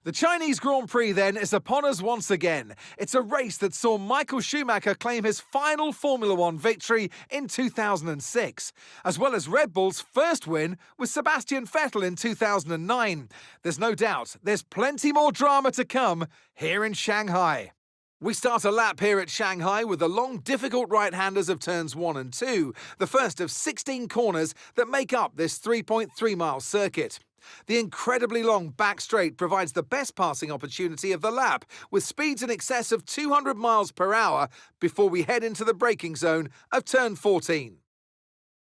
The Chinese Grand Prix, then, is upon us once again. It's a race that saw Michael Schumacher claim his final Formula One victory in 2006, as well as Red Bull's first win with Sebastian Vettel in 2009. There's no doubt there's plenty more drama to come here in Shanghai. We start a lap here at Shanghai with the long, difficult right-handers of turns 1 and 2, the first of 16 corners that make up this 3.3-mile circuit. The incredibly long back straight provides the best passing opportunity of the lap, with speeds in excess of 200 miles per hour before we head into the braking zone of turn 14.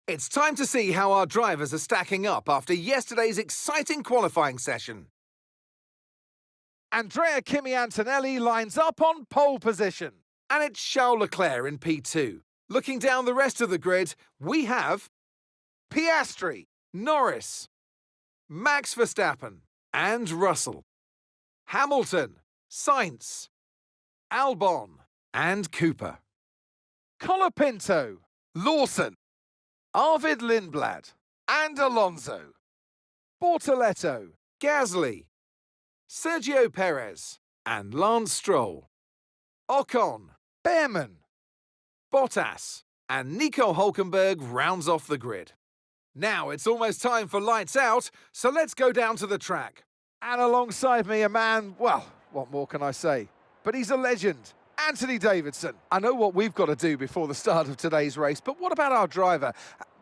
It's time to see how our drivers are stacking up after yesterday's exciting qualifying session. Andrea Kimi Antonelli lines up on pole position, and it's Charles Leclerc in P2. Looking down the rest of the grid, we have Piastri, Norris, Max Verstappen and Russell, Hamilton, Sainz, Albon and Cooper, Colapinto, Lawson, Arvid Lindblad and Alonso, Bortoletto, Gasly, Sergio Perez and Lance Stroll, Ocon, Behrman, Bottas and Nico Hülkenberg rounds off the grid. Now it's almost time for lights out, so let's go down to the track. And alongside me, a man, well, what more can I say? But he's a legend, Anthony Davidson. I know what we've got to do before the start of today's race, but what about our driver?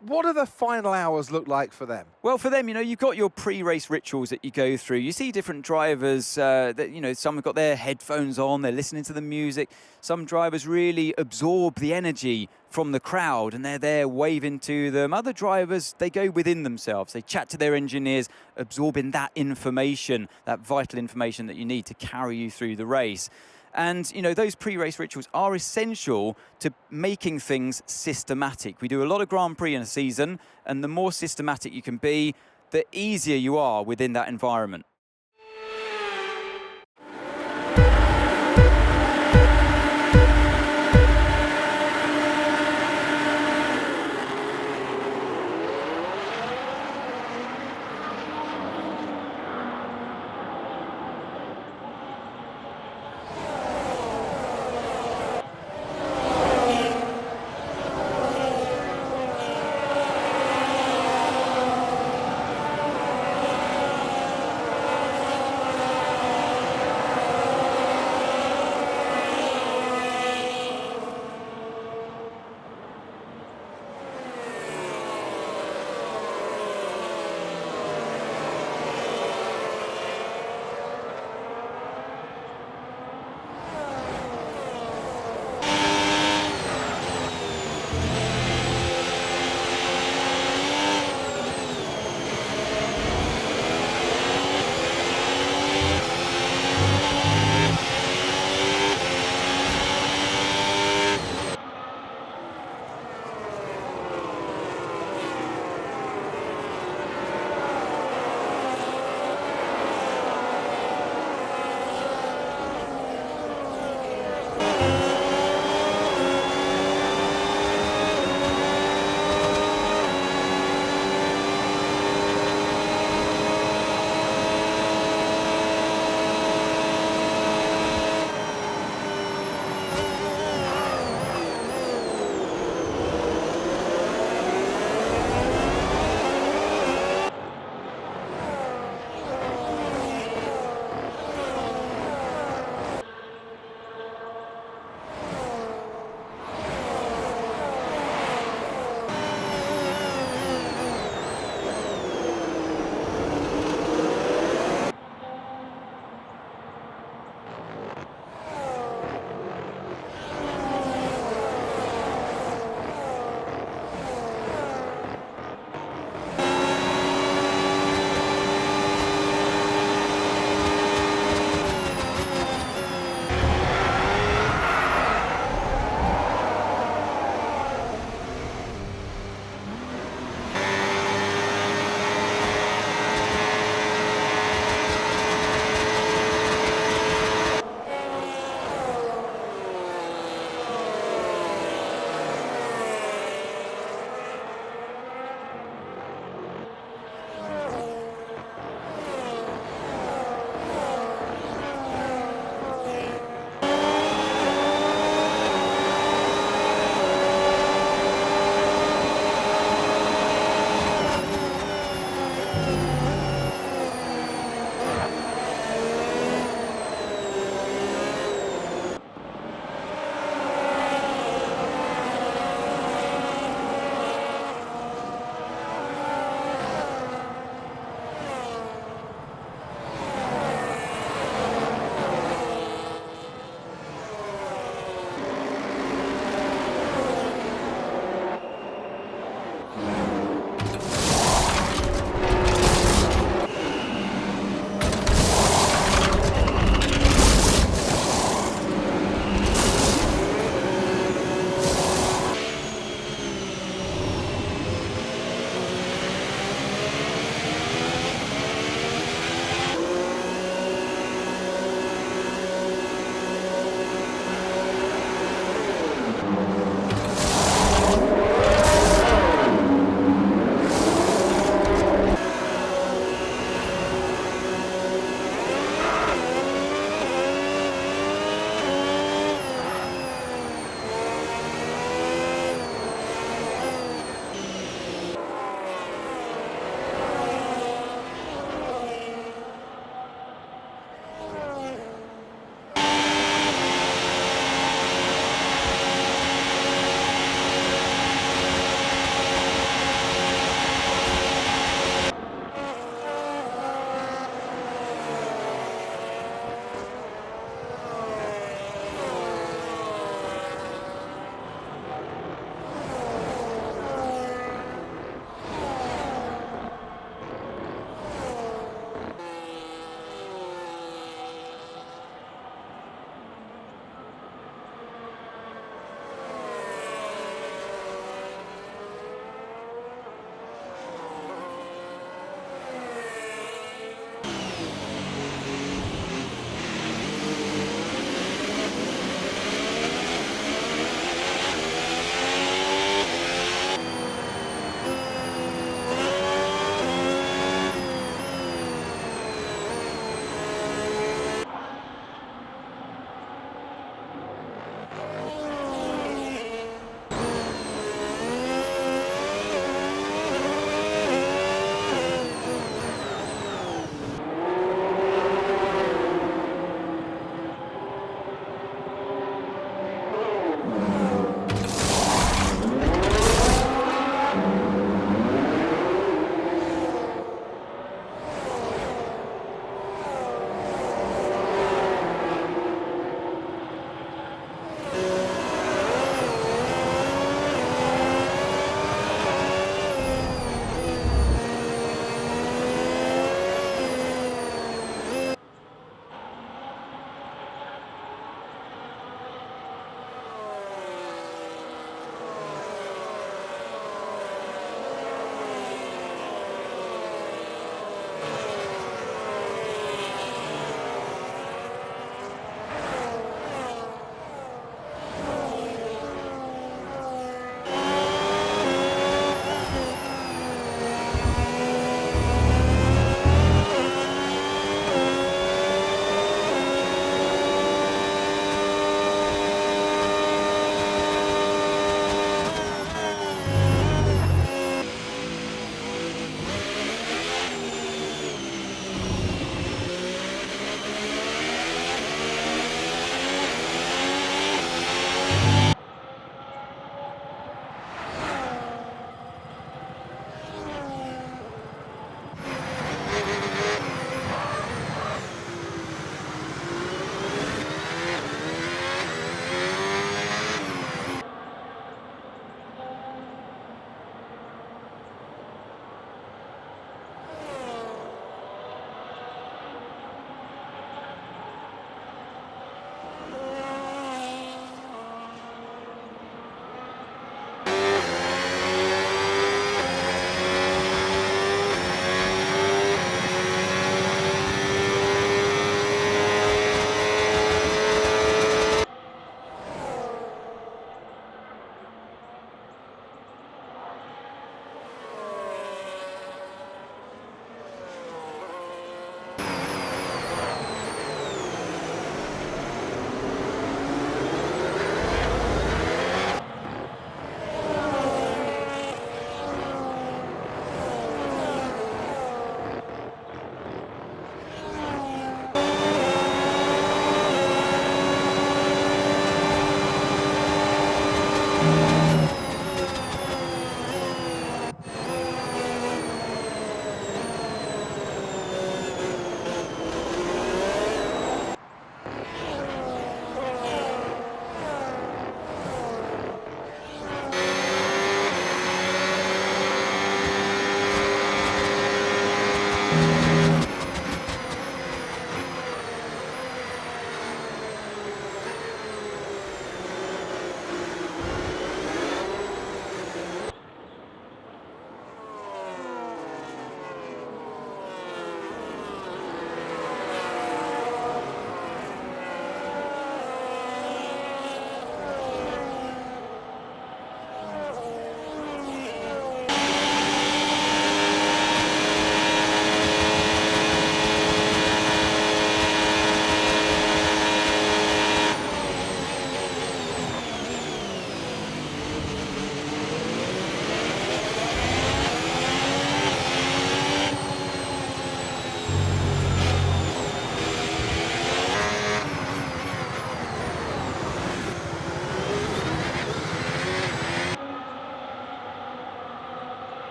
What do the final hours look like for them? Well, for them, you've got your pre-race rituals that you go through. You see different drivers that, some have got their headphones on, they're listening to the music. Some drivers really absorb the energy from the crowd and they're there waving to them. Other drivers, they go within themselves. They chat to their engineers, absorbing that information, that vital information that you need to carry you through the race. And, those pre-race rituals are essential to making things systematic. We do a lot of Grand Prix in a season, and the more systematic you can be, the easier you are within that environment.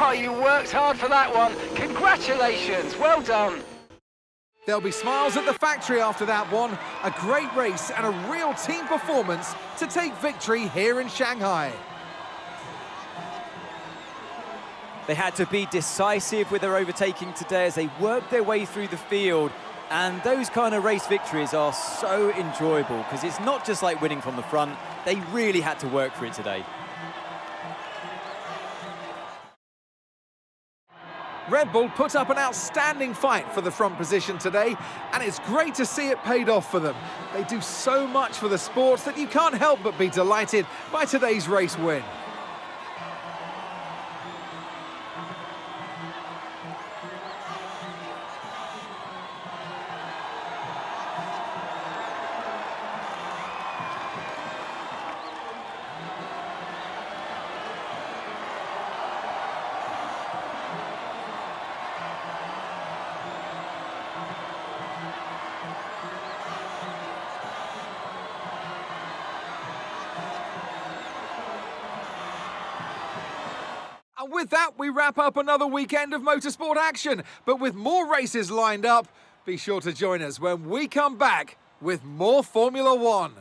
Oh, you worked hard for that one. Congratulations, well done. There'll be smiles at the factory after that one. A great race and a real team performance to take victory here in Shanghai. They had to be decisive with their overtaking today as they worked their way through the field. And those kind of race victories are so enjoyable because it's not just like winning from the front. They really had to work for it today. Red Bull put up an outstanding fight for the front position today, and it's great to see it paid off for them. They do so much for the sport that you can't help but be delighted by today's race win. And with that, we wrap up another weekend of motorsport action, but with more races lined up, Be sure to join us when we come back with more Formula One.